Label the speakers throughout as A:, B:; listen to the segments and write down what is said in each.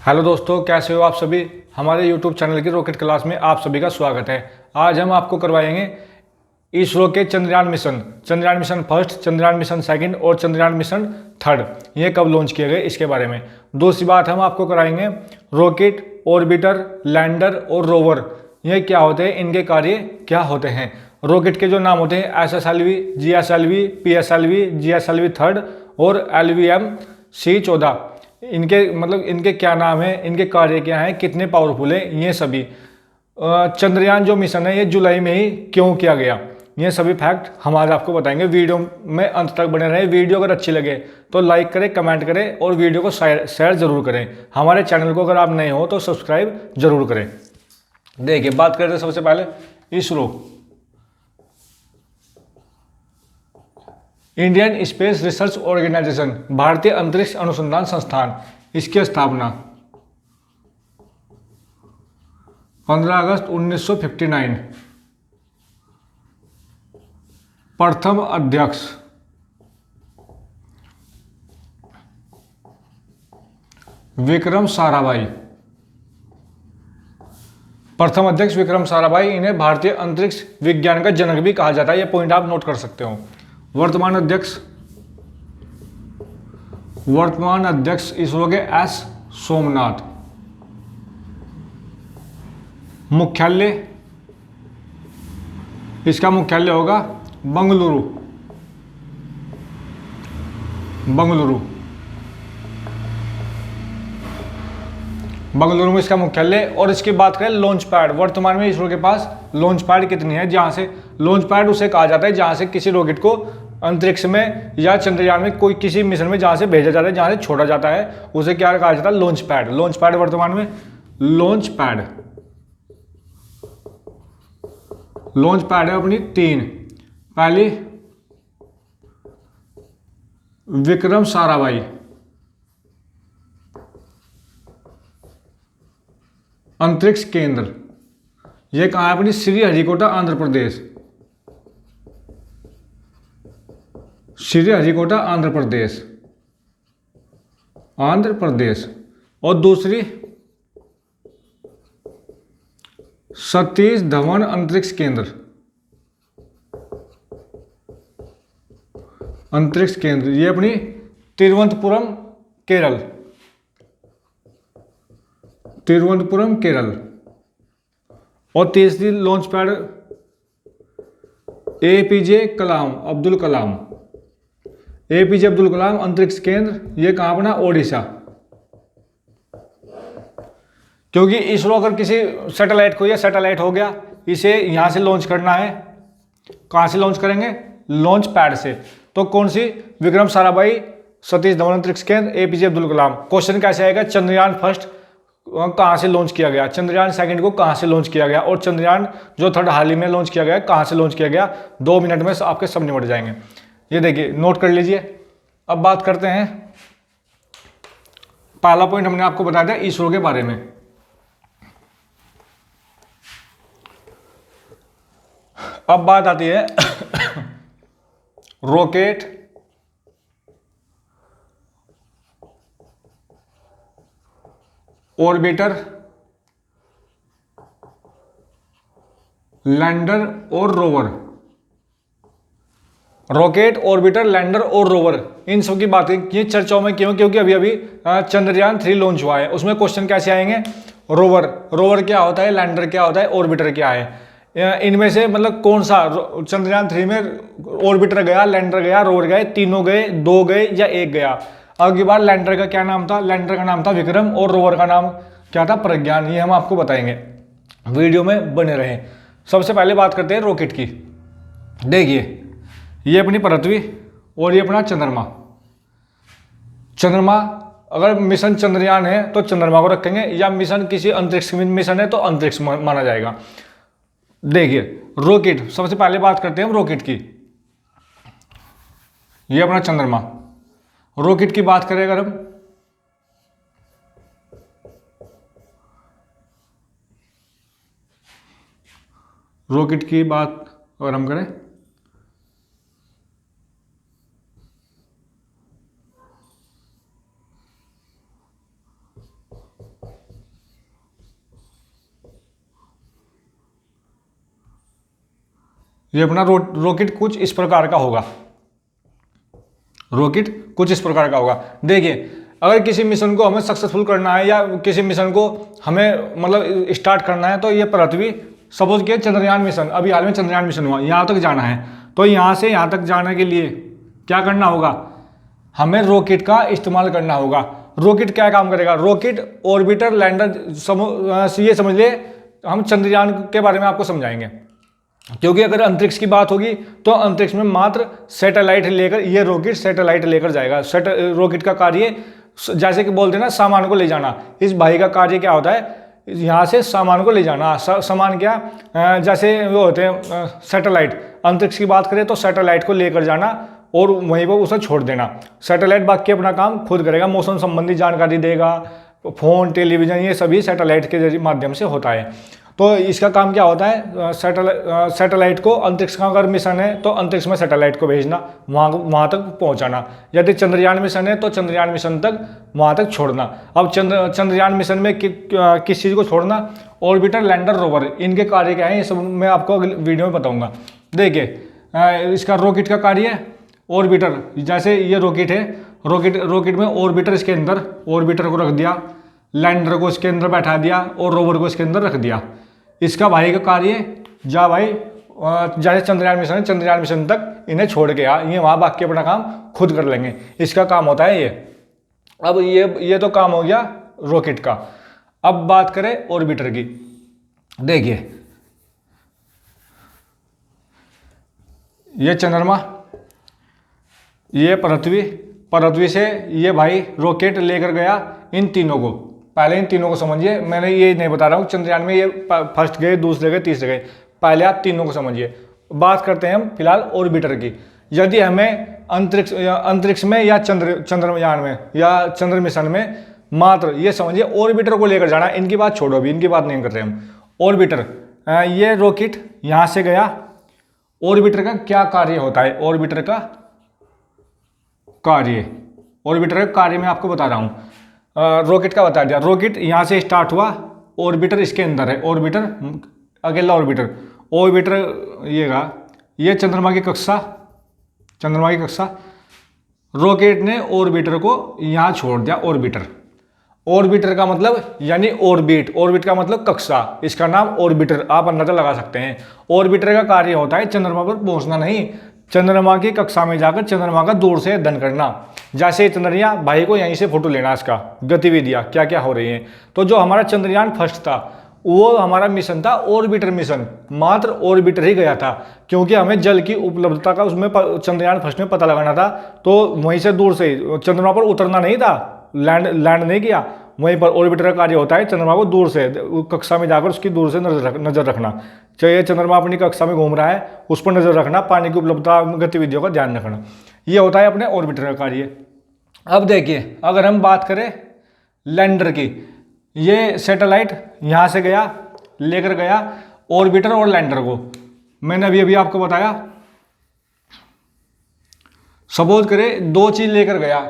A: Hello दोस्तों, कैसे हो आप सभी। हमारे YouTube चैनल की रॉकेट क्लास में आप सभी का स्वागत है। आज हम आपको करवाएंगे इसरो के Chandrayaan mission first, Chandrayaan mission second और चंद्रयान मिशन थर्ड, ये कब लॉन्च किए गए इसके बारे में। दूसरी बात हम आपको कराएंगे रॉकेट, ऑर्बिटर, लैंडर और रोवर, ये क्या होते हैं, इनके कार्य क्या होते हैं। रॉकेट के जो नाम होते हैं SSLV, GSLV, PSLV, GSLV third और LVM-C14, इनके क्या नाम है, इनके कार्य क्या हैं, कितने पावरफुल है, ये सभी। चंद्रयान जो मिशन है ये जुलाई में ही क्यों किया गया, ये सभी फैक्ट हम आज आपको बताएंगे। वीडियो में अंत तक बने रहें। वीडियो अगर अच्छी लगे तो लाइक करें, कमेंट करें और वीडियो को शेयर जरूर करें। हमारे चैनल को अगर आप नए हो तो सब्सक्राइब जरूर करें। देखिए, बात करते हैं सबसे पहले ISRO, Indian space research organization, भारतीय अंतरिक्ष अनुसंधान संस्थान। इसकी स्थापना 15 अगस्त 1959। प्रथम अध्यक्ष विक्रम साराभाई। प्रथम अध्यक्ष विक्रम साराभाई, इन्हें भारतीय अंतरिक्ष विज्ञान का जनक भी कहा जाता है। यह पॉइंट आप नोट कर सकते हो। वर्तमान अध्यक्ष इसरो के S सोमनाथ। मुख्यालय, इसका मुख्यालय होगा बंगलुरु। बंगलुरु में इसका मुख्यालय। और इसकी बात करें लॉन्च पैड, वर्तमान में इसरो के पास लॉन्च पैड कितनी है, जहां से लॉन्च पैड उसे कहा जाता है जहां से किसी रॉकेट को अंतरिक्ष में या चंद्रयान में कोई किसी मिशन में जहां से भेजा जाता है, जहां से छोड़ा जाता है, उसे क्या कहा जाता है, लॉन्च पैड। लॉन्च पैड वर्तमान में लॉन्च पैड है अपनी तीन। पहली विक्रम साराभाई, अंतरिक्ष केंद्र, यह कहां है, अपनी श्रीहरिकोटा आंध्र प्रदेश। श्रीहरिकोटा आंध्र प्रदेश। और दूसरी सतीश धवन अंतरिक्ष केंद्र, ये अपनी तिरुवनंतपुरम केरल। और तीसरी लॉन्च पैड अब्दुल कलाम अंतरिक्ष केंद्र, ये कहां बना, ओडिशा। क्योंकि इसरो अगर किसी सैटेलाइट को, या सैटेलाइट हो गया, इसे यहां से लॉन्च करना है, कहां से लॉन्च करेंगे, लॉन्च पैड से। तो कौन सी, विक्रम साराभाई, सतीश धवन अंतरिक्ष केंद्र, APJ अब्दुल कलाम। क्वेश्चन कैसे आएगा, चंद्रयान फर्स्ट कहां से लॉन्च किया गया, चंद्रयान सेकंड को कहां से लॉन्च किया गया, और चंद्रयान जो थर्ड हाल ही में लॉन्च किया गया कहां से लॉन्च किया गया। 2 मिनट में आपके सब निपट जाएंगे। ये देखिए, नोट कर लीजिए। अब बात करते हैं, पहला पॉइंट हमने आपको बताया था इसरो के बारे में। अब बात आती है रॉकेट, ऑर्बिटर, लैंडर और रोवर। रॉकेट, ऑर्बिटर, लैंडर और रोवर, इन सब की बात की चर्चाओं में क्यों, क्योंकि अभी चंद्रयान 3 लॉन्च हुआ है। उसमें क्वेश्चन कैसे आएंगे, रोवर क्या होता है, लैंडर क्या होता है, ऑर्बिटर क्या है, इनमें से मतलब कौन सा चंद्रयान 3 में ऑर्बिटर गया, लैंडर गया, रोवर गए, तीनों गए, 2 गए या 1 गया। अब की बार लैंडर का क्या नाम था, लैंडर का नाम था विक्रम और रोवर का नाम क्या था, प्रज्ञान। ये हम आपको बताएंगे, वीडियो में बने रहें। सबसे पहले बात करते हैं रॉकेट की। देखिए, ये अपनी पृथ्वी और ये अपना चंद्रमा। अगर मिशन चंद्रयान है तो चंद्रमा को रखेंगे, या मिशन किसी अंतरिक्ष मिशन है तो अंतरिक्ष माना जाएगा। देखिए, रॉकेट, सबसे पहले बात करते हैं हम रॉकेट की। ये अपना चंद्रमा। रॉकेट की बात करें अगर हम, रॉकेट की बात अगर हम करें, ये अपना रॉकेट कुछ इस प्रकार का होगा। रॉकेट कुछ इस प्रकार का होगा। देखिए, अगर किसी मिशन को हमें सक्सेसफुल करना है या किसी मिशन को हमें मतलब स्टार्ट करना है, तो ये पृथ्वी, सपोज कि चंद्रयान मिशन, अभी हाल में चंद्रयान मिशन हुआ, यहाँ तक जाना है, तो यहाँ से यहाँ तक जाने के लिए क्या करना होगा, हमें रॉकेट का इस्तेमाल करना होगा। रॉकेट क्या काम करेगा, रॉकेट ऑर्बिटर लैंडर, ये समझ ले, हम चंद्रयान के बारे में आपको समझाएंगे। क्योंकि अगर अंतरिक्ष की बात होगी तो अंतरिक्ष में मात्र सैटेलाइट लेकर, ये रॉकेट सैटेलाइट लेकर जाएगा। रॉकेट का कार्य जैसे कि बोलते हैं ना, सामान को ले जाना, इस भाई का कार्य क्या होता है, यहाँ से सामान को ले जाना। सामान क्या, जैसे वो होते हैं सैटेलाइट, अंतरिक्ष की बात करें तो सैटेलाइट को लेकर जाना और वहीं पर उसे छोड़ देना। सैटेलाइट बाकी अपना काम खुद करेगा, मौसम संबंधी जानकारी देगा, फोन, टेलीविजन, ये सभी सैटेलाइट के माध्यम से होता है। तो इसका काम क्या होता है, सैटेलाइट को, अंतरिक्ष का अगर मिशन है तो अंतरिक्ष में सैटेलाइट को भेजना, वहाँ तक पहुँचाना। यदि चंद्रयान मिशन है तो चंद्रयान मिशन तक, वहाँ तक छोड़ना। अब चंद्रयान मिशन में किस चीज़ को छोड़ना, ऑर्बिटर, लैंडर, रोवर, इनके कार्य क्या है, ये सब मैं आपको वीडियो में बताऊँगा। देखिए, इसका रॉकेट का कार्य है, ऑर्बिटर, जैसे ये रॉकेट है, रॉकेट में ऑर्बिटर, इसके अंदर ऑर्बिटर को रख दिया, लैंडर को इसके अंदर बैठा दिया और रोवर को इसके अंदर रख दिया। इसका भाई का कार्य, जा भाई, जैसे चंद्रयान मिशन है, चंद्रयान मिशन तक इन्हें छोड़ के आ, ये वहाँ बाकी अपना काम खुद कर लेंगे। इसका काम होता है ये। अब ये तो काम हो गया रॉकेट का। अब बात करें ऑर्बिटर की। देखिए, ये चंद्रमा, ये पृथ्वी से ये भाई रॉकेट लेकर गया इन तीनों को। पहले इन तीनों को समझिए, मैंने ये नहीं बता रहा हूँ चंद्रयान में ये फर्स्ट गए, दूसरे गए, तीसरे गए, पहले आप तीनों को समझिए। बात करते हैं हम फिलहाल ऑर्बिटर की। यदि हमें अंतरिक्ष में या चंद्रयान में या चंद्र मिशन में, मात्र ये समझिए ऑर्बिटर को लेकर जाना, इनकी बात छोड़ो, अभी इनकी बात नहीं कर रहे हम। ऑर्बिटर, ये रॉकेट यहाँ से गया, ऑर्बिटर का क्या कार्य होता है, ऑर्बिटर का कार्य मैं आपको बता रहा हूँ। रॉकेट का बता दिया, रॉकेट यहाँ से स्टार्ट हुआ, ऑर्बिटर इसके अंदर है, ऑर्बिटर, अकेला ऑर्बिटर ये चंद्रमा की कक्षा, रॉकेट ने ऑर्बिटर को यहाँ छोड़ दिया। ऑर्बिटर का मतलब यानी ऑर्बिट का मतलब कक्षा, इसका नाम ऑर्बिटर, आप अंदाजा लगा सकते हैं। ऑर्बिटर का कार्य होता है चंद्रमा पर पहुंचना नहीं, चंद्रमा की कक्षा में जाकर चंद्रमा का दूर से अध्ययन करना। जैसे चंद्रयान भाई को यहीं से फोटो लेना, इसका गतिविधियां क्या क्या हो रही हैं। तो जो हमारा चंद्रयान फर्स्ट था, वो हमारा मिशन था ऑर्बिटर मिशन, मात्र ऑर्बिटर ही गया था, क्योंकि हमें जल की उपलब्धता का उसमें चंद्रयान फर्स्ट में पता लगाना था। तो वहीं से दूर से चंद्रमा पर उतरना नहीं था, लैंड नहीं किया, वहीं पर ऑर्बिटर का कार्य होता है चंद्रमा को दूर से, कक्षा में जाकर उसकी दूर से नजर रखना। चाहे चंद्रमा अपनी कक्षा में घूम रहा है, उस पर नजर रखना, पानी की उपलब्धता, गतिविधियों का ध्यान रखना, ये होता है अपने ऑर्बिटर का कार्य। अब देखिए, अगर हम बात करें लैंडर की, ये सैटेलाइट यहाँ से गया, लेकर गया ऑर्बिटर और लैंडर को। मैंने अभी आपको बताया, सपोज करें दो चीज लेकर गया,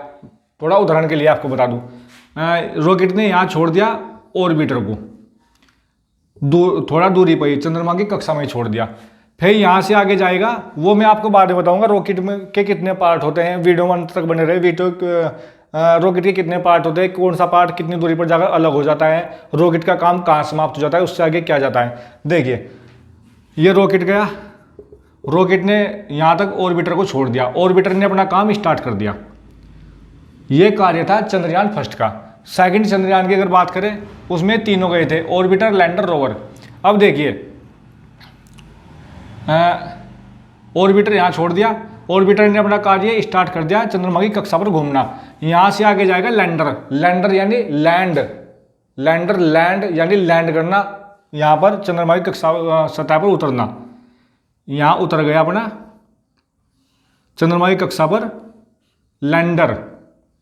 A: थोड़ा उदाहरण के लिए आपको बता दूं, रॉकेट ने यहाँ छोड़ दिया ऑर्बिटर को, थोड़ा दूरी पर ही चंद्रमा की कक्षा में छोड़ दिया, फिर यहाँ से आगे जाएगा, वो मैं आपको बाद में बताऊंगा रॉकेट में के कितने पार्ट होते हैं। वीडियो में अंत तक बने रहे, रॉकेट के कितने पार्ट होते हैं, कौन सा पार्ट कितनी दूरी पर जाकर अलग हो जाता है, रॉकेट का काम कहाँ समाप्त हो जाता है, उससे आगे क्या जाता है। देखिए, ये रॉकेट गया, रॉकेट ने यहाँ तक ऑर्बिटर को छोड़ दिया, ऑर्बिटर ने अपना काम स्टार्ट कर दिया। ये कार्य था चंद्रयान फर्स्ट का। सेकंड चंद्रयान की अगर बात करें, उसमें तीनों गए थे, ऑर्बिटर, लैंडर, रोवर। अब देखिए, ऑर्बिटर यहाँ छोड़ दिया, ऑर्बिटर ने अपना कार्य स्टार्ट कर दिया, चंद्रमा की कक्षा पर घूमना। यहाँ से आगे जाएगा लैंडर यानी लैंड यानी लैंड करना, यहाँ पर चंद्रमा की कक्षा सतह पर उतरना। यहाँ उतर गया अपना चंद्रमा की कक्षा पर लैंडर,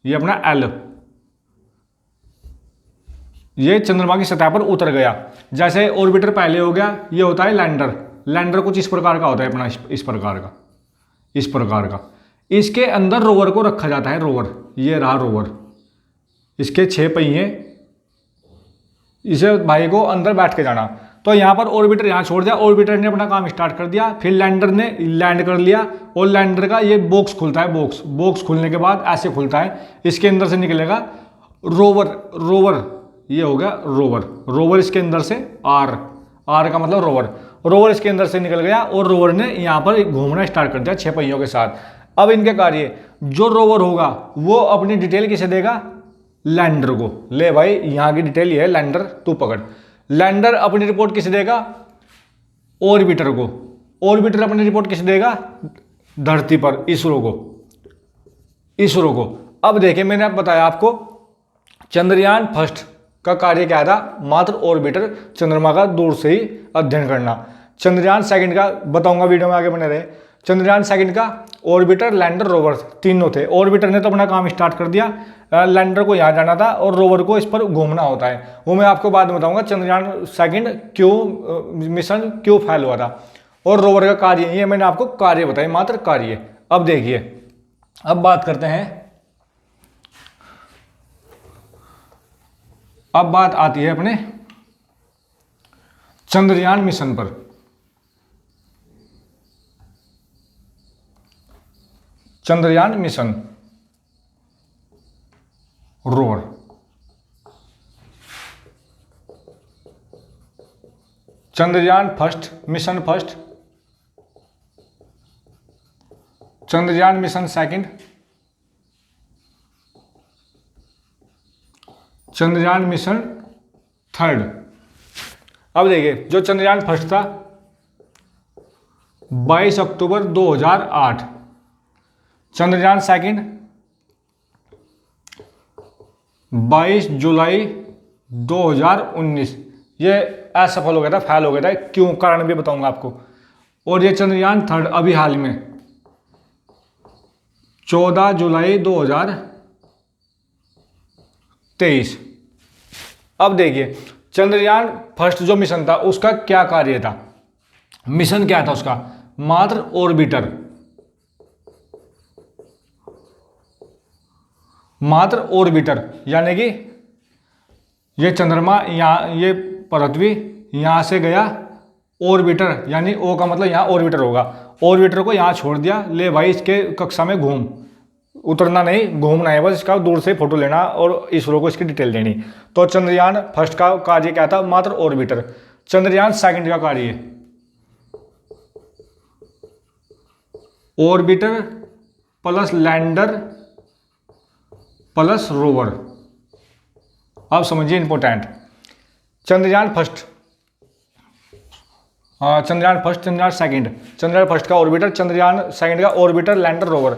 A: ये अपना एल, ये चंद्रमा की सतह पर उतर गया। जैसे ऑर्बिटर पहले हो गया, ये होता है लैंडर कुछ इस प्रकार का होता है अपना, इस प्रकार का। इसके अंदर रोवर को रखा जाता है, ये रहा रोवर, इसके 6 पहिए, इसे भाई को अंदर बैठ के जाना। तो यहाँ पर ऑर्बिटर यहाँ छोड़ दिया, ऑर्बिटर ने अपना काम स्टार्ट कर दिया, फिर लैंडर ने लैंड कर लिया और लैंडर का ये बॉक्स खुलता है, बॉक्स खुलने के बाद ऐसे खुलता है, इसके अंदर से निकलेगा रोवर, ये हो गया रोवर इसके अंदर से आर का मतलब रोवर इसके अंदर से निकल गया और रोवर ने यहाँ पर घूमना स्टार्ट कर दिया 6 पहियों के साथ। अब इनके कार्य, जो रोवर होगा वो अपनी डिटेल किसे देगा, लैंडर को। ले भाई यहाँ की डिटेल ये है, लैंडर तू पकड़। लैंडर अपनी रिपोर्ट किसे देगा, ऑर्बिटर को। ऑर्बिटर अपनी रिपोर्ट किसे देगा, धरती पर इसरो को। अब देखिए मैंने अब बताया आपको चंद्रयान फर्स्ट का कार्य क्या था, मात्र ऑर्बिटर चंद्रमा का दूर से ही अध्ययन करना। चंद्रयान सेकंड का बताऊंगा, वीडियो में आगे बने रहे। चंद्रयान सेकंड का ऑर्बिटर, लैंडर, रोवर तीनों थे। ऑर्बिटर ने तो अपना काम स्टार्ट कर दिया, लैंडर को यहाँ जाना था और रोवर को इस पर घूमना होता है, वो मैं आपको बाद में बताऊंगा। चंद्रयान सेकंड मिशन क्यों फेल हुआ था और रोवर का कार्य, ये मैंने आपको कार्य बताया, मात्र कार्य। अब देखिए, अब बात करते हैं, अब बात आती है अपने चंद्रयान मिशन पर। Chandrayaan mission rover, Chandrayaan first mission first, Chandrayaan mission second, Chandrayaan mission third. अब देखिए, जो चंद्रयान फर्स्ट था 22 अक्टूबर 2008, चंद्रयान सेकंड 22 जुलाई 2019, ये असफल हो गया था, फेल हो गया था। क्यों, कारण भी बताऊंगा आपको। और ये चंद्रयान थर्ड अभी हाल में 14 जुलाई 2023। अब देखिए, चंद्रयान फर्स्ट जो मिशन था उसका क्या कार्य था, मिशन क्या था उसका, मात्र ऑर्बिटर, यानी कि ये चंद्रमा यहाँ, ये पृथ्वी यहाँ से गया, ऑर्बिटर यानी ओ का मतलब यहाँ ऑर्बिटर होगा, ऑर्बिटर को यहाँ छोड़ दिया, ले भाई इसके कक्षा में घूम, उतरना नहीं, घूमना है बस, इसका दूर से फोटो लेना और इसरो को इसकी डिटेल देनी। तो चंद्रयान फर्स्ट का कार्य क्या था, मात्र ऑर्बिटर। चंद्रयान सेकंड का कार्य orbiter plus lander plus rover. अब समझिए important, Chandrayaan first, Chandrayaan second, Chandrayaan first का ऑर्बिटर, चंद्रयान सेकंड का orbiter, lander, rover.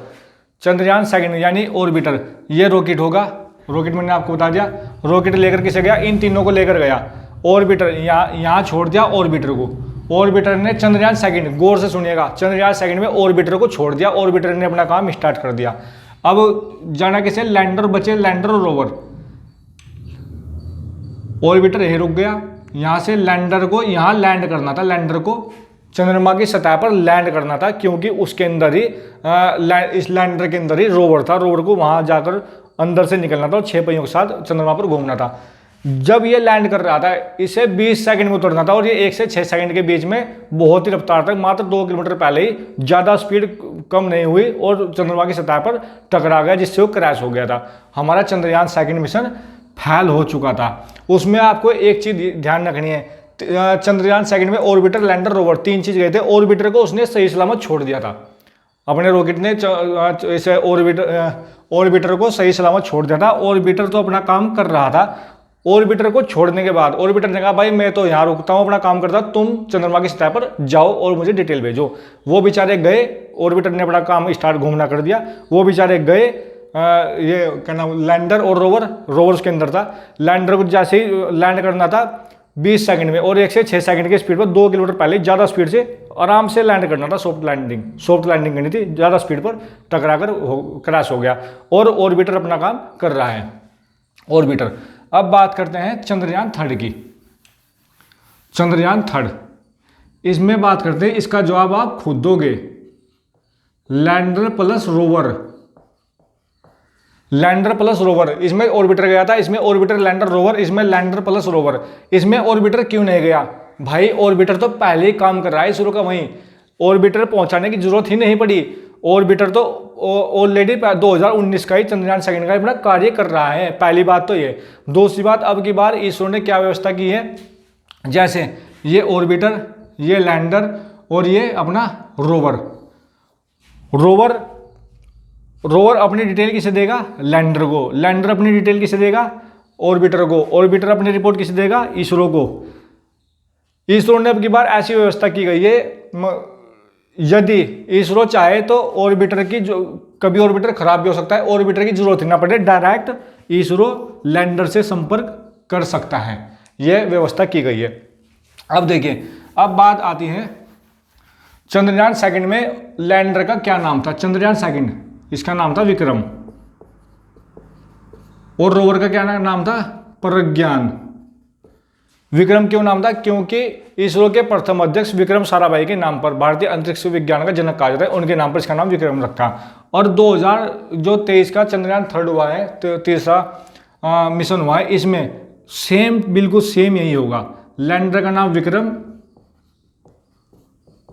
A: Chandrayaan second यानी ऑर्बिटर, ये रॉकेट होगा, रॉकेट मैंने आपको बता दिया, रॉकेट लेकर किसे गया, इन तीनों को लेकर गया। ऑर्बिटर यहाँ छोड़ दिया ऑर्बिटर को, ऑर्बिटर ने चंद्रयान सेकंड, गौर से सुनिएगा, चंद्रयान सेकंड में ऑर्बिटर को छोड़ दिया, ऑर्बिटर ने अपना काम स्टार्ट कर दिया। अब जाना किसे, लैंडर बचे, लैंडर और रोवर। ऑर्बिटर यही रुक गया, यहाँ से लैंडर को यहाँ लैंड करना था, लैंडर को चंद्रमा की सतह पर लैंड करना था, क्योंकि उसके अंदर ही इस लैंडर के अंदर ही रोवर था, रोवर को वहां जाकर अंदर से निकलना था और 6 पहियों के साथ चंद्रमा पर घूमना था। जब ये लैंड कर रहा था, इसे 20 सेकंड में उतरना था और ये 1 से 6 सेकंड के बीच में बहुत ही रफ्तार तक, मात्र 2 किलोमीटर पहले ही, ज़्यादा स्पीड कम नहीं हुई और चंद्रमा की सतह पर टकरा गया, जिससे वो क्रैश हो गया था। हमारा चंद्रयान सेकंड मिशन फेल हो चुका था। उसमें आपको एक चीज ध्यान रखनी है, चंद्रयान सेकंड में ऑर्बिटर, लैंडर, रोवर 3 चीज गए थे। ऑर्बिटर को उसने सही सलामत छोड़ दिया था, अपने रॉकेट ने इसे ऑर्बिटर को सही सलामत छोड़ दिया था। ऑर्बिटर तो अपना काम कर रहा था, ऑर्बिटर को छोड़ने के बाद ऑर्बिटर ने कहा भाई मैं तो यहाँ रुकता हूँ, अपना काम करता, तुम चंद्रमा की सतह पर जाओ और मुझे डिटेल भेजो। वो बेचारे गए, ऑर्बिटर ने अपना काम स्टार्ट घूमना कर दिया, वो बेचारे गए, ये क्या नाम, लैंडर और रोवर उसके अंदर था। लैंडर को जैसे ही लैंड करना था 20 सेकंड में और 1 से 6 सेकंड की स्पीड पर, 2 किलोमीटर पहले ज़्यादा स्पीड से आराम से लैंड करना था, सॉफ्ट लैंडिंग करनी थी, ज़्यादा स्पीड पर टकरा कर क्रैश हो गया और ऑर्बिटर अपना काम कर रहा है, ऑर्बिटर। अब बात करते हैं चंद्रयान थर्ड की। चंद्रयान थर्ड, इसमें बात करते हैं, इसका जवाब आप खुद दोगे। Lander plus rover, lander plus rover, इसमें ऑर्बिटर गया था, इसमें ऑर्बिटर, लैंडर, रोवर, इसमें लैंडर प्लस रोवर। इसमें ऑर्बिटर क्यों नहीं गया, भाई ऑर्बिटर तो पहले ही काम कर रहा है इसरो का, वहीं ऑर्बिटर पहुंचाने की जरूरत ही नहीं पड़ी। ऑर्बिटर तो ऑलरेडी 2019 का ही चंद्रयान सेकंड का अपना कार्य कर रहा है। पहली बात तो ये। दूसरी बात, अब की बार इसरो ने क्या व्यवस्था की है, जैसे ये ऑर्बिटर, ये लैंडर और ये अपना रोवर। रोवर अपनी डिटेल किसे देगा, लैंडर को। लैंडर अपनी डिटेल किसे देगा, ऑर्बिटर को। ऑर्बिटर अपनी रिपोर्ट किसे देगा, इसरो को। इसरो ने अब की बार ऐसी व्यवस्था की गई है, यदि इसरो चाहे तो ऑर्बिटर की जो कभी ऑर्बिटर खराब भी हो सकता है, ऑर्बिटर की जरूरत ही ना पड़े, डायरेक्ट इसरो लैंडर से संपर्क कर सकता है। यह व्यवस्था की गई है। अब देखिए, अब बात आती है चंद्रयान सेकंड में लैंडर का क्या नाम था। चंद्रयान सेकंड, इसका नाम था विक्रम, और रोवर का क्या नाम था, प्रज्ञान। विक्रम क्यों नाम था, क्योंकि इसरो के प्रथम अध्यक्ष विक्रम साराभाई के नाम पर भारतीय अंतरिक्ष विज्ञान का जनक कहा जाता है, उनके नाम पर इसका नाम विक्रम रखा। और 2023 का चंद्रयान थर्ड हुआ है, तो तीसरा मिशन हुआ है, इसमें सेम, बिल्कुल सेम यही होगा। लैंडर का नाम विक्रम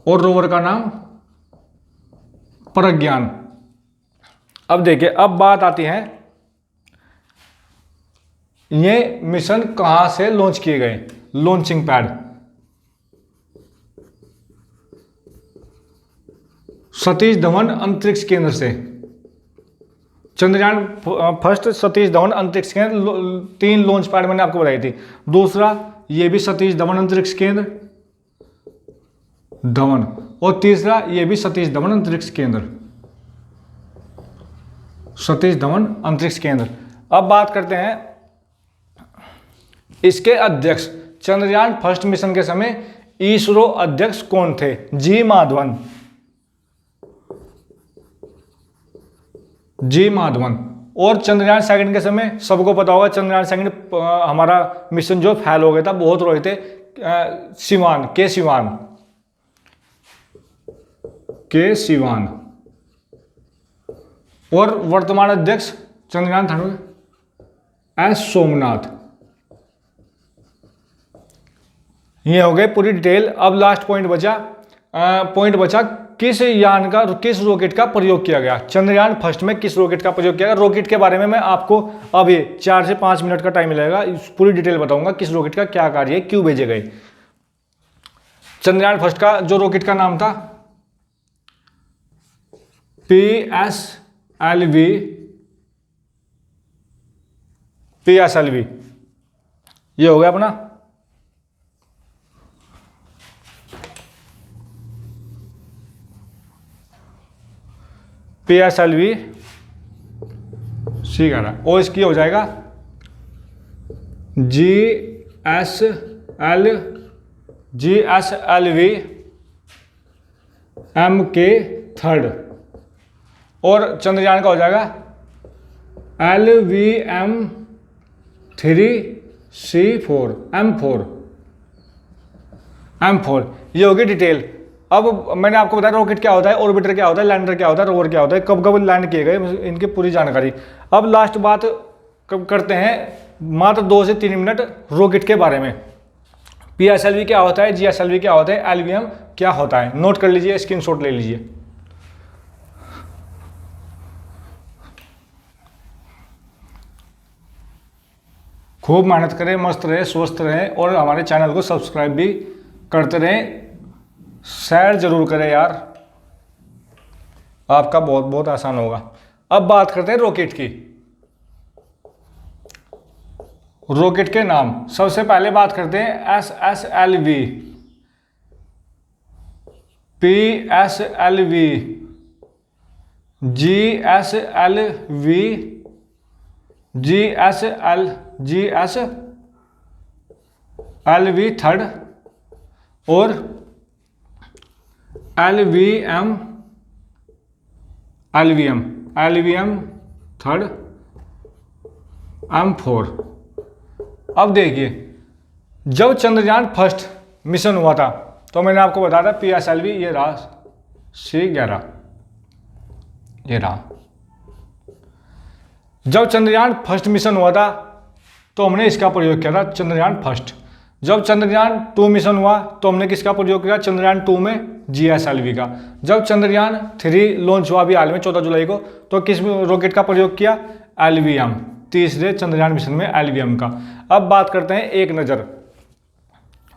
A: और रोवर का नाम प्रज्ञान। अब देखिए, अब बात आती है ये मिशन कहां से लॉन्च किए गए। लॉन्चिंग पैड सतीश धवन अंतरिक्ष केंद्र से। चंद्रयान फर्स्ट सतीश धवन अंतरिक्ष केंद्र, 3 लॉन्च पैड मैंने आपको बताई थी। दूसरा ये भी सतीश धवन अंतरिक्ष केंद्र धवन, और तीसरा ये भी सतीश धवन अंतरिक्ष केंद्र, सतीश धवन अंतरिक्ष केंद्र। अब बात करते हैं इसके अध्यक्ष। चंद्रयान फर्स्ट मिशन के समय इसरो अध्यक्ष कौन थे, जी माधवन। जी माधवन। और चंद्रयान सेकंड के समय सबको पता होगा, चंद्रयान सेकंड हमारा मिशन जो फेल हो गया था, बहुत रोए थे, सिवान के सिवान। और वर्तमान अध्यक्ष चंद्रयान थर्ड एस सोमनाथ। ये हो गए पूरी डिटेल। अब लास्ट पॉइंट बचा किस यान का, किस रॉकेट का प्रयोग किया गया। चंद्रयान फर्स्ट में किस रॉकेट का प्रयोग किया गया। रॉकेट के बारे में मैं आपको अभी 4 से 5 मिनट का टाइम मिलेगा, पूरी डिटेल बताऊंगा किस रॉकेट का क्या कार्य है, क्यों भेजे गए। चंद्रयान फर्स्ट का जो रॉकेट का नाम था PSLV, ये हो गया अपना। PSLV सी कह रहा, और इसकी हो जाएगा GSLV MK थर्ड, और चंद्रयान का हो जाएगा LVM3C4 M4। ये होगी डिटेल। अब मैंने आपको बताया रॉकेट क्या होता है, ऑर्बिटर क्या होता है, लैंडर क्या होता है, रोवर क्या होता है, कब कब लैंड किए गए, इनकी पूरी जानकारी। अब लास्ट बात करते हैं मात्र 2 से 3 मिनट रॉकेट के बारे में। PSLV क्या होता है, GSLV क्या होता है, LVM क्या होता है, नोट कर लीजिए, स्क्रीनशॉट ले लीजिए। खूब मेहनत करें, मस्त रहे, स्वस्थ रहें, और हमारे चैनल को सब्सक्राइब भी करते रहें, शेयर जरूर करें यार, आपका बहुत बहुत आसान होगा। अब बात करते हैं रॉकेट की। रॉकेट के नाम सबसे पहले बात करते हैं SSLV, PSLV, GSLV, GSLV third, और LVM थर्ड, M4। अब देखिए, जब चंद्रयान फर्स्ट मिशन हुआ था तो मैंने आपको बताया था PSLV ये रहा, C11 ये रहा। जब चंद्रयान फर्स्ट मिशन हुआ था तो हमने इसका प्रयोग किया था, चंद्रयान फर्स्ट। जब चंद्रयान 2 मिशन हुआ तो हमने किसका प्रयोग किया, चंद्रयान 2 में GSLV का। जब चंद्रयान 3 लॉन्च हुआ अभी हाल में 14 जुलाई को, तो किस रॉकेट का प्रयोग किया, LVM, तीसरे चंद्रयान मिशन में LVM का। अब बात करते हैं एक नज़र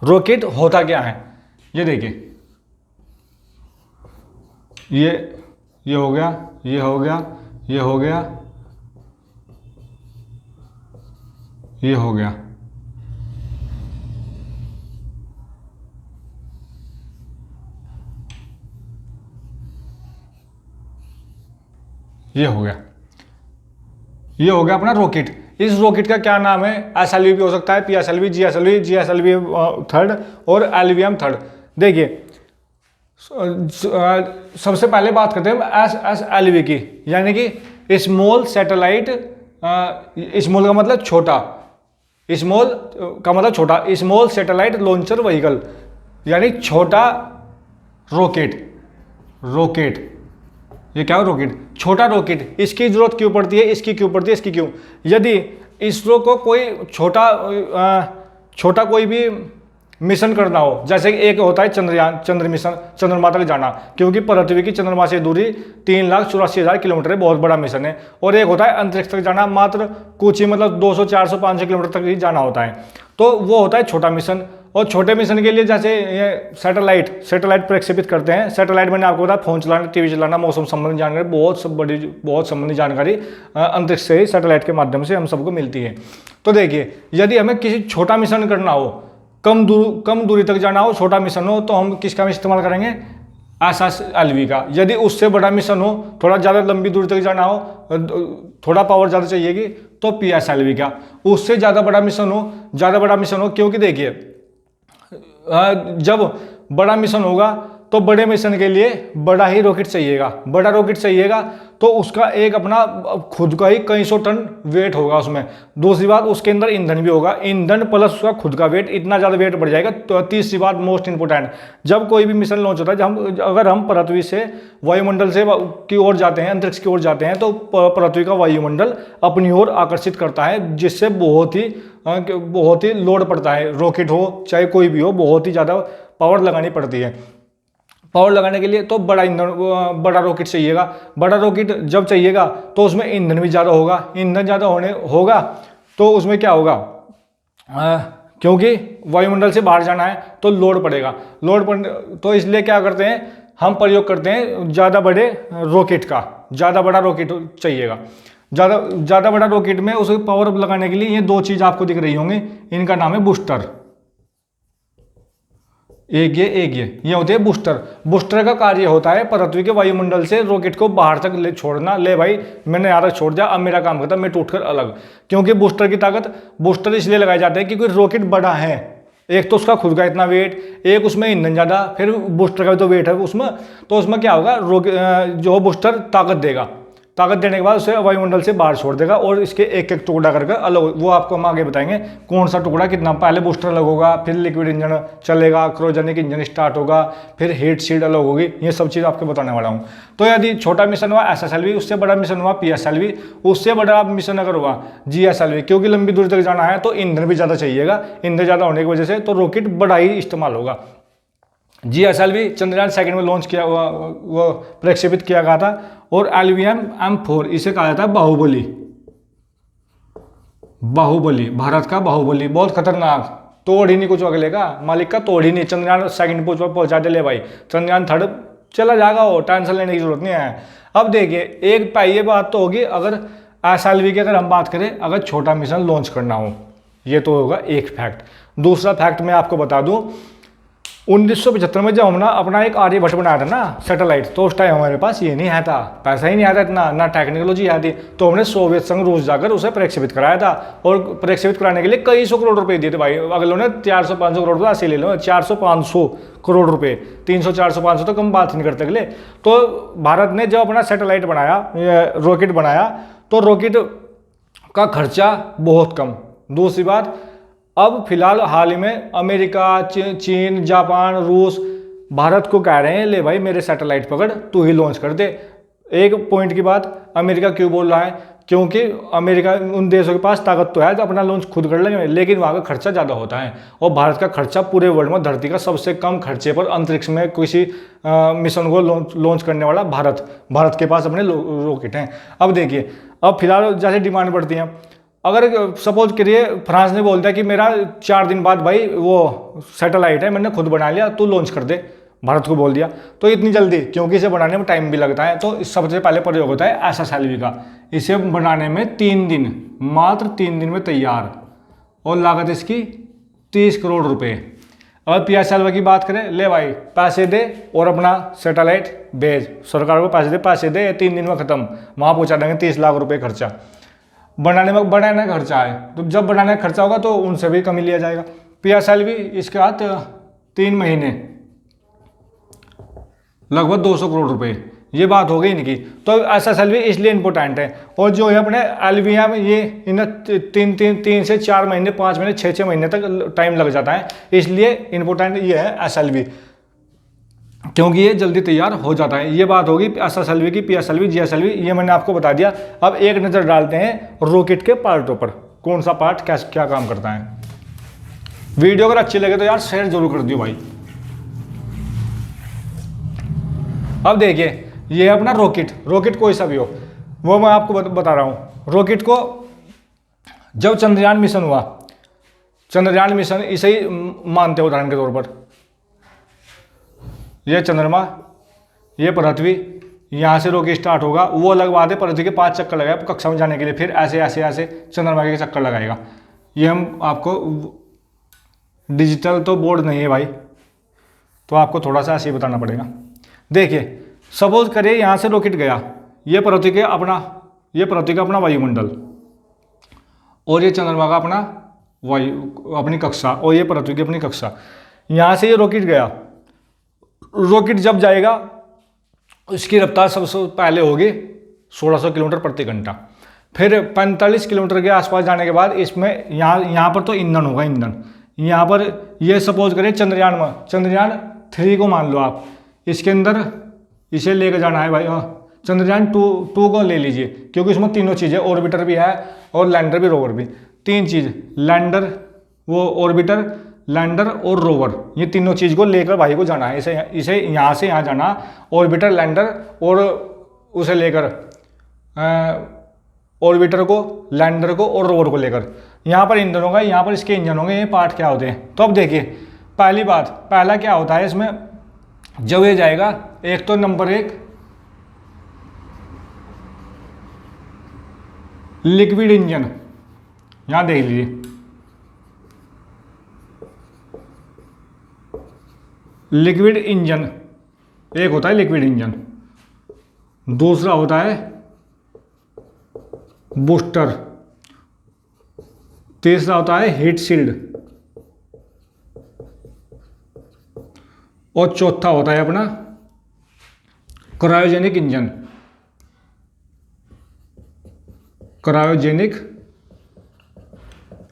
A: रॉकेट होता क्या है। ये देखिए, ये हो गया, ये हो गया, ये हो गया, ये हो गया। ये हो गया, ये हो गया अपना रॉकेट। इस रॉकेट का क्या नाम है, SLV भी हो सकता है, PSLV, GSLV थर्ड और LVM थर्ड। देखिए सबसे पहले बात करते हैं SLV की, यानी कि स्मॉल सैटेलाइट। स्मॉल का मतलब छोटा, स्मॉल का मतलब छोटा, स्मॉल सैटेलाइट लॉन्चर व्हीकल, यानी छोटा रॉकेट। रॉकेट ये क्या है, रॉकेट, छोटा रॉकेट। इसकी जरूरत क्यों पड़ती है, इसकी क्यों पड़ती है, इसकी क्यों। यदि इसरो को कोई छोटा कोई भी मिशन करना हो, जैसे कि एक होता है चंद्रयान, चंद्र मिशन, चंद्रमा तक जाना, क्योंकि पृथ्वी की चंद्रमा से दूरी 3,84,000 किलोमीटर है, बहुत बड़ा मिशन है। और एक होता है अंतरिक्ष तक जाना, मात्र कुछ ही मतलब 200, 400, 500 किलोमीटर तक ही जाना होता है, तो वो होता है छोटा मिशन। और छोटे मिशन के लिए जैसे ये सैटेलाइट प्रक्षेपित करते हैं। सैटेलाइट मैंने आपको बताया, फोन चलाना, टीवी चलाना, मौसम संबंधी जानकारी, बहुत संबंधी जानकारी अंतरिक्ष से ही सैटेलाइट के माध्यम से हम सबको मिलती है। तो देखिए, यदि हमें किसी छोटा मिशन करना हो, कम दूरी तक जाना हो, छोटा मिशन हो, तो हम किसका इस्तेमाल करेंगे, SLV का। यदि उससे बड़ा मिशन हो, थोड़ा ज़्यादा लंबी दूरी तक जाना हो, थोड़ा पावर ज़्यादा चाहिएगी, तो PSLV का। उससे ज़्यादा बड़ा मिशन हो, क्योंकि देखिए जब बड़ा मिशन होगा तो बड़े मिशन के लिए बड़ा ही रॉकेट चाहिएगा। बड़ा रॉकेट चाहिएगा तो उसका एक अपना खुद का ही कई सौ टन वेट होगा उसमें। दूसरी बात, उसके अंदर ईंधन भी होगा, ईंधन प्लस उसका खुद का वेट, इतना ज़्यादा वेट बढ़ जाएगा। तो तीसरी बात मोस्ट इंपोर्टेंट, जब कोई भी मिशन लॉन्च होता है, अगर हम पृथ्वी से वायुमंडल से की ओर जाते हैं, अंतरिक्ष की ओर जाते हैं, तो पृथ्वी का वायुमंडल अपनी ओर आकर्षित करता है, जिससे बहुत ही लोड पड़ता है। रॉकेट हो चाहे कोई भी हो, बहुत ही ज़्यादा पावर लगानी पड़ती है। पावर लगाने के लिए तो बड़ा रॉकेट चाहिएगा। बड़ा रॉकेट जब चाहिएगा तो उसमें ईंधन भी ज़्यादा होगा। ईंधन ज़्यादा होगा तो उसमें क्या होगा, क्योंकि वायुमंडल से बाहर जाना है तो लोड पड़ेगा। तो इसलिए क्या करते हैं, हम प्रयोग करते हैं ज़्यादा बड़े रॉकेट का। ज़्यादा बड़ा रॉकेट चाहिएगा। ज़्यादा बड़ा रॉकेट में उसे पावर लगाने के लिए ये दो चीज़ आपको दिख रही होंगी, इनका नाम है बूस्टर। एक ये होते हैं बूस्टर। बूस्टर का कार्य होता है पृथ्वी के वायुमंडल से रॉकेट को बाहर तक छोड़ना। ले भाई, मैंने यहाँ तक छोड़ दिया, अब मेरा काम करता, मैं टूटकर अलग। क्योंकि बूस्टर इसलिए लगाए जाते हैं क्योंकि रॉकेट बड़ा है। एक तो उसका खुद का इतना वेट, एक उसमें ईंधन ज़्यादा, फिर बूस्टर का भी तो वेट है उसमें। तो उसमें क्या होगा, जो बूस्टर ताकत देगा, ताकत देने के बाद उसे वायुमंडल से बाहर छोड़ देगा और इसके एक एक टुकड़ा करके अलग, वो आपको हम आगे बताएंगे कौन सा टुकड़ा कितना। पहले बूस्टर अलग होगा, फिर लिक्विड इंजन चलेगा, क्रायोजेनिक इंजन स्टार्ट होगा, फिर हीट शीट अलग होगी। ये सब चीज़ आपको बताने वाला हूँ। तो यदि छोटा मिशन हुआ SSLV, उससे बड़ा मिशन हुआ PSLV, उससे बड़ा मिशन अगर हुआ GSLV, क्योंकि लंबी दूरी तक जाना है तो ईंधन भी ज़्यादा चाहिएगा। ईंधन ज़्यादा होने की वजह से तो रॉकेट बड़ा ही इस्तेमाल होगा। GSLV चंद्रयान 2 में लॉन्च किया हुआ, वो प्रक्षेपित किया गया था। और LVM M4 इसे कहा जाता है बाहुबली, भारत का बाहुबली, बहुत खतरनाक, तोड़ ही नहीं कुछ अगले का, मालिक का तोड़ ही नहीं। चंद्रयान 2 पहुंचा दे ले भाई, चंद्रयान 3 चला जाएगा, वो टेंशन लेने की जरूरत नहीं है। अब देखिए, एक ये बात तो होगी, अगर SLV की अगर हम बात करें, अगर छोटा मिशन लॉन्च करना हो, ये तो होगा एक फैक्ट। दूसरा फैक्ट मैं आपको बता दूं, 1975 में जब हमने अपना एक आर्यभट्ट बनाया था ना सैटेलाइट, तो उस टाइम हमारे पास ये नहीं आया था, पैसा ही नहीं आता इतना, ना टेक्नोलॉजी आती। तो हमने सोवियत संघ रूस जाकर उसे प्रक्षेपित कराया था, और प्रक्षेपित कराने के लिए कई सौ करोड़ रुपए दिए थे भाई। अगलों ने 400-500 करोड़ रुपये ऐसे ले लो, 400-500 करोड़ रुपए, 300, 400, 500 तो कम बात नहीं करते अगले। तो भारत ने जब अपना सैटेलाइट बनाया, रॉकेट बनाया, तो रॉकेट का खर्चा बहुत कम। दूसरी बात, अब फिलहाल हाल ही में अमेरिका, चीन, जापान, रूस भारत को कह रहे हैं, ले भाई मेरे सैटेलाइट पकड़, तू ही लॉन्च कर दे। एक पॉइंट की बात, अमेरिका क्यों बोल रहा है, क्योंकि अमेरिका उन देशों के पास ताकत तो है तो अपना लॉन्च खुद कर लेंगे, लेकिन वहाँ का खर्चा ज़्यादा होता है। और भारत का खर्चा पूरे वर्ल्ड में धरती का सबसे कम खर्चे पर अंतरिक्ष में किसी मिशन को लॉन्च करने वाला भारत के पास अपने रॉकेट हैं। अब देखिए, अब फिलहाल जैसे डिमांड बढ़ती है, अगर सपोज करिए फ्रांस ने बोल दिया कि मेरा 4 दिन बाद भाई वो सैटेलाइट है मैंने खुद बना लिया, तू लॉन्च कर दे, भारत को बोल दिया, तो इतनी जल्दी, क्योंकि इसे बनाने में टाइम भी लगता है, तो सबसे पहले प्रयोग होता है SSLV का। इसे बनाने में 3 दिन, मात्र 3 दिन में तैयार, और लागत इसकी 30 करोड़ रुपए। और PSLV की बात करें, ले भाई पैसे दे और अपना सैटेलाइट भेज, सरकार को पैसे दे 3 दिन में ख़त्म, वहाँ पहुँचा देंगे 30 लाख रुपये खर्चा। बनाने का खर्चा है, तो जब बनाने का खर्चा होगा तो उनसे भी कमी लिया जाएगा। PSLV इसके बाद 3 महीने लगभग 200 करोड़ रुपए, ये बात हो गई इनकी। तो SSLV इसलिए इंपॉर्टेंट है। और जो है अपने LVM, ये इन्हें 3 से 4 महीने, 5 महीने, 6 महीने तक टाइम लग जाता है, इसलिए इंपॉर्टेंट ये है SLV, क्योंकि ये जल्दी तैयार हो जाता है। ये बात होगी SSLV की। PSLV, GSLV ये मैंने आपको बता दिया। अब एक नज़र डालते हैं रॉकेट के पार्टों पर, कौन सा पार्ट क्या काम करता है। वीडियो अगर अच्छी लगे तो यार शेयर जरूर कर दियो भाई। अब देखिए, ये है अपना रॉकेट कोई सा भी हो, वो मैं आपको बता रहा हूँ। रॉकेट को जब चंद्रयान मिशन हुआ, चंद्रयान मिशन इसे ही मानते हैं उदाहरण के तौर पर, ये चंद्रमा, ये पृथ्वी, यहाँ से रॉकेट स्टार्ट होगा, वो अलग बात है, पृथ्वी के 5 चक्कर लगाए कक्षा में जाने के लिए, फिर ऐसे चंद्रमा के चक्कर लगाएगा। ये हम आपको, डिजिटल तो बोर्ड नहीं है भाई, तो आपको थोड़ा सा ऐसे ही बताना पड़ेगा। देखिए, सपोज करिए यहाँ से रॉकेट गया, ये पृथ्वी का अपना वायुमंडल, और ये चंद्रमा का अपनी कक्षा, और ये पृथ्वी की अपनी कक्षा। यहाँ से ये रॉकेट गया, रॉकेट जब जाएगा उसकी रफ्तार सबसे पहले होगी 1600 किलोमीटर प्रति घंटा। फिर 45 किलोमीटर के आसपास जाने के बाद इसमें यहाँ पर तो ईंधन होगा, यहाँ पर ये सपोज करें चंद्रयान 3 को मान लो आप, इसके अंदर इसे लेकर जाना है भाई। चंद्रयान 2 को ले लीजिए, क्योंकि इसमें तीनों चीज़ें, ऑर्बिटर भी है और लैंडर भी, रोवर भी, 3 चीज़, लैंडर, वो ऑर्बिटर, लैंडर और रोवर, ये तीनों चीज़ को लेकर भाई को जाना है। इसे यहाँ से यहाँ जाना, ऑर्बिटर, लैंडर और उसे लेकर ऑर्बिटर को, लैंडर को और रोवर को लेकर। यहाँ पर ईंधन होगा, यहाँ पर इसके इंजन होंगे। ये पार्ट क्या होते हैं, तो अब देखिए, पहला क्या होता है इसमें, जब ये जाएगा, एक तो नंबर 1 लिक्विड इंजन, यहाँ देख लीजिए, लिक्विड इंजन एक होता है, लिक्विड इंजन। दूसरा होता है बूस्टर। तीसरा होता है हीट शील्ड, और चौथा होता है अपना क्रायोजेनिक इंजन। क्रायोजेनिक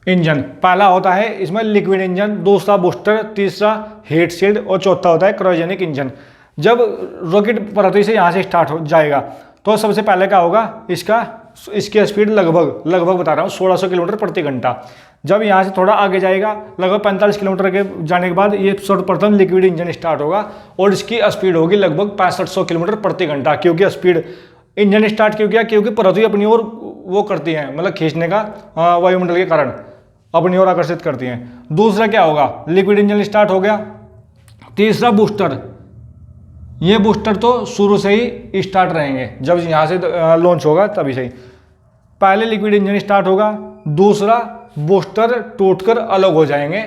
A: इंजन पहला होता है इसमें लिक्विड इंजन, दूसरा बूस्टर, तीसरा हीट शील्ड और चौथा होता है क्रायोजेनिक इंजन। जब रॉकेट पृथ्वी से यहाँ से स्टार्ट हो जाएगा तो सबसे पहले क्या होगा, इसकी स्पीड लगभग बता रहा हूँ 1600 किलोमीटर प्रति घंटा। जब यहाँ से थोड़ा आगे जाएगा, लगभग 45 किलोमीटर के जाने के बाद ये सर्वप्रथम लिक्विड इंजन स्टार्ट होगा और इसकी स्पीड होगी लगभग 6500 किलोमीटर प्रति घंटा। क्योंकि स्पीड इंजन स्टार्ट क्यों किया, क्योंकि पृथ्वी अपनी ओर वो करती है, मतलब खींचने का वायुमंडल के कारण अपनी ओर आकर्षित करती हैं। दूसरा क्या होगा, लिक्विड इंजन स्टार्ट हो गया। तीसरा बूस्टर, ये बूस्टर तो शुरू से ही स्टार्ट रहेंगे, जब यहाँ से लॉन्च होगा तभी से ही पहले लिक्विड इंजन स्टार्ट होगा। दूसरा बूस्टर टूटकर अलग हो जाएंगे,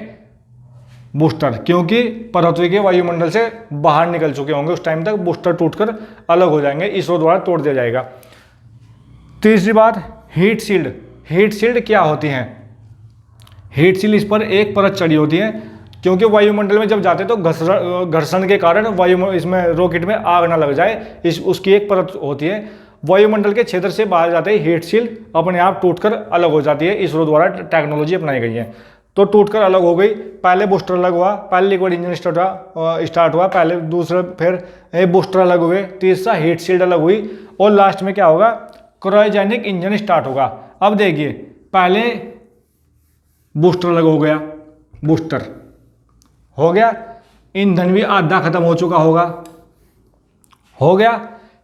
A: बूस्टर क्योंकि पृथ्वी के वायुमंडल से बाहर निकल चुके होंगे उस टाइम तक, बूस्टर टूटकर अलग हो जाएंगे, इसरो द्वारा तोड़ दिया जाएगा। तीसरी बात हीट शील्ड। हीट शील्ड क्या होती हैं, हीट शील्ड इस पर एक परत चढ़ी होती है, क्योंकि वायुमंडल में जब जाते हैं तो घर्षण के कारण इसमें रॉकेट में आग ना लग जाए, उसकी एक परत होती है। वायुमंडल के क्षेत्र से बाहर जाते ही हीट शील्ड अपने आप टूटकर अलग हो जाती है, इसरो द्वारा टेक्नोलॉजी अपनाई गई है। तो टूटकर अलग हो गई, पहले बूस्टर अलग हुआ, पहले लिक्विड इंजन स्टार्ट हुआ पहले, दूसरा फिर बूस्टर अलग हुए, तीसरा हीट शील्ड अलग हुई और लास्ट में क्या होगा, क्रायोजेनिक इंजन स्टार्ट होगा। अब देखिए, पहले बूस्टर लगा हो गया, बूस्टर हो गया, ईंधन भी आधा खत्म हो चुका हो गया।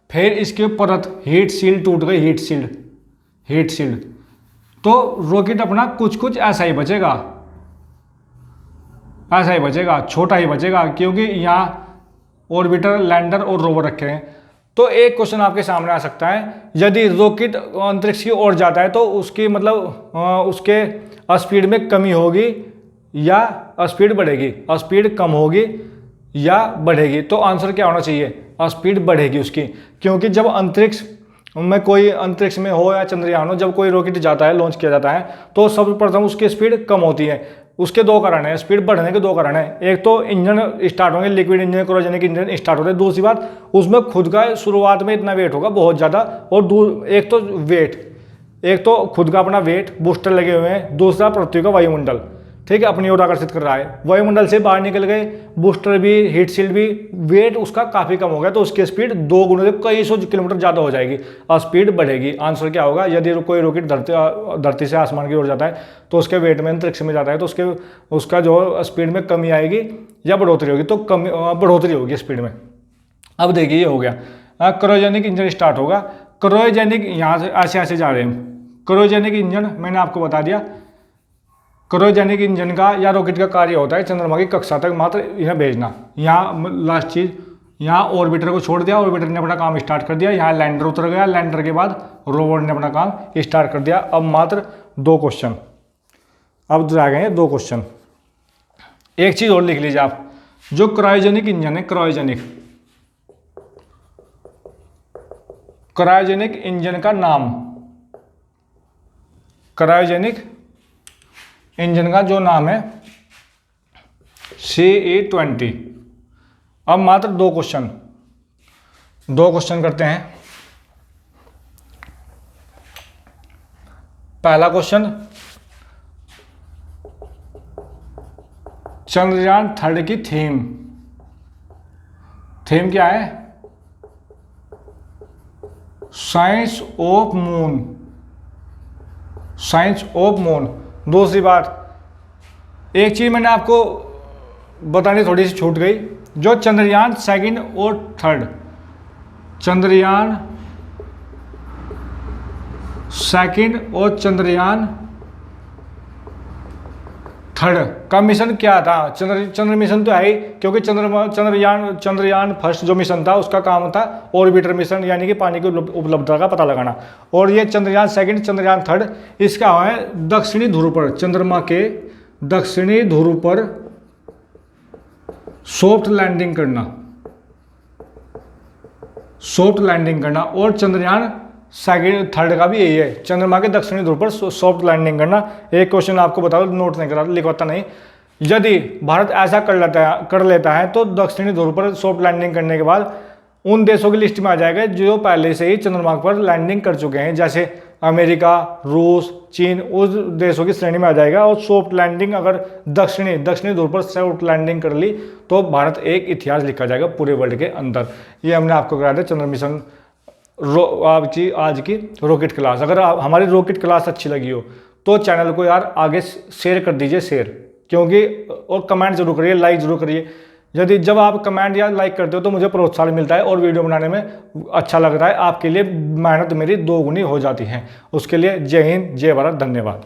A: फिर इसके परत हीट सील्ड टूट गई, हीट सील्ड। तो रॉकेट अपना कुछ ऐसा ही बचेगा, छोटा ही बचेगा, क्योंकि यहाँ ऑर्बिटर, लैंडर और रोवर रखे हैं। तो एक क्वेश्चन आपके सामने आ सकता है, यदि रॉकेट अंतरिक्ष की ओर जाता है तो उसकी मतलब उसके स्पीड में कमी होगी या स्पीड बढ़ेगी, स्पीड कम होगी या बढ़ेगी? तो आंसर क्या होना चाहिए? स्पीड बढ़ेगी उसकी, क्योंकि जब अंतरिक्ष में हो या चंद्रयान हो, जब कोई रॉकेट जाता है, लॉन्च किया जाता है, तो सर्वप्रथम उसकी स्पीड कम होती है। उसके दो कारण है, स्पीड बढ़ने के दो कारण है। एक तो इंजन स्टार्ट होंगे, liquid engine, cryogenic engine start होते हैं। दूसरी बात, उसमें खुद का शुरुआत में इतना वेट होगा बहुत ज़्यादा, और एक तो खुद का अपना वेट, बूस्टर लगे हुए हैं, दूसरा पृथ्वी का वायुमंडल, ठीक है, अपनी ओर आकर्षित कर रहा है। वायुमंडल से बाहर निकल गए, बूस्टर भी, हीट शील्ड भी, वेट उसका काफ़ी कम हो गया, तो उसकी स्पीड 2 गुना से कई सौ किलोमीटर ज़्यादा हो जाएगी और स्पीड बढ़ेगी। आंसर क्या होगा? यदि कोई रॉकेट धरती से आसमान की ओर जाता है तो उसके वेट में अंतरिक्ष में जाता है, तो उसका जो स्पीड में कमी आएगी या बढ़ोतरी होगी? तो बढ़ोतरी होगी स्पीड में। अब देखिए, ये हो गया, क्रायोजेनिक इंजन स्टार्ट होगा। क्रायोजेनिक यहाँ से ऐसे जा रहे हैं। क्रायोजेनिक इंजन मैंने आपको बता दिया, क्रायोजेनिक इंजन का या रॉकेट का कार्य होता है चंद्रमा की कक्षा तक मात्र इन्हें भेजना। यहाँ लास्ट चीज, यहाँ ऑर्बिटर को छोड़ दिया, ऑर्बिटर ने अपना काम स्टार्ट कर दिया, यहाँ लैंडर उतर गया, लैंडर के बाद रोवर ने अपना काम स्टार्ट कर दिया। अब मात्र 2 क्वेश्चन, अब रह गए 2 क्वेश्चन। एक चीज और लिख लीजिए आप, जो क्रायोजेनिक इंजन है, क्रायोजेनिक इंजन का नाम, क्रायोजेनिक इंजन का जो नाम है CE-20। अब मात्र 2 क्वेश्चन करते हैं। पहला क्वेश्चन, चंद्रयान 3 की थीम क्या है? Science of moon. दूसरी बात, एक चीज मैंने आपको बतानी थोड़ी सी छूट गई, जो चंद्रयान 2 और 3, चंद्रयान 2 और चंद्रयान 3 का मिशन क्या था? चंद्र मिशन तो है ही, क्योंकि चंद्रयान फर्स्ट जो मिशन था उसका काम था ऑर्बिटर मिशन, यानी कि पानी की उपलब्धता का पता लगाना। और ये चंद्रयान 2, चंद्रयान 3, इसका है दक्षिणी ध्रुव पर, चंद्रमा के दक्षिणी ध्रुव पर सॉफ्ट लैंडिंग करना। और चंद्रयान 2 का भी यही है, चंद्रमा के दक्षिणी ध्रुव पर सॉफ्ट लैंडिंग करना। एक क्वेश्चन आपको बता दो, नोट नहीं करा, लिखवाता नहीं। यदि भारत ऐसा कर लेता है तो दक्षिणी ध्रुव पर सॉफ्ट लैंडिंग करने के बाद उन देशों की लिस्ट में आ जाएगा जो पहले से ही चंद्रमा पर लैंडिंग कर चुके हैं, जैसे अमेरिका, रूस, चीन, उस देशों की श्रेणी में आ जाएगा। और सॉफ्ट लैंडिंग अगर दक्षिणी ध्रुव पर सॉफ्ट लैंडिंग कर ली तो भारत एक इतिहास लिखा जाएगा पूरे वर्ल्ड के अंदर। ये हमने आपको कराया था चंद्र मिशन आज की रॉकेट क्लास। अगर हमारी रॉकेट क्लास अच्छी लगी हो तो चैनल को यार आगे शेयर कर दीजिए, क्योंकि और कमेंट जरूर करिए, लाइक जरूर करिए। जब आप कमेंट या लाइक करते हो तो मुझे प्रोत्साहन मिलता है और वीडियो बनाने में अच्छा लगता है। आपके लिए मेहनत मेरी 2 गुनी हो जाती है। उसके लिए जय हिंद, जय भारत, धन्यवाद।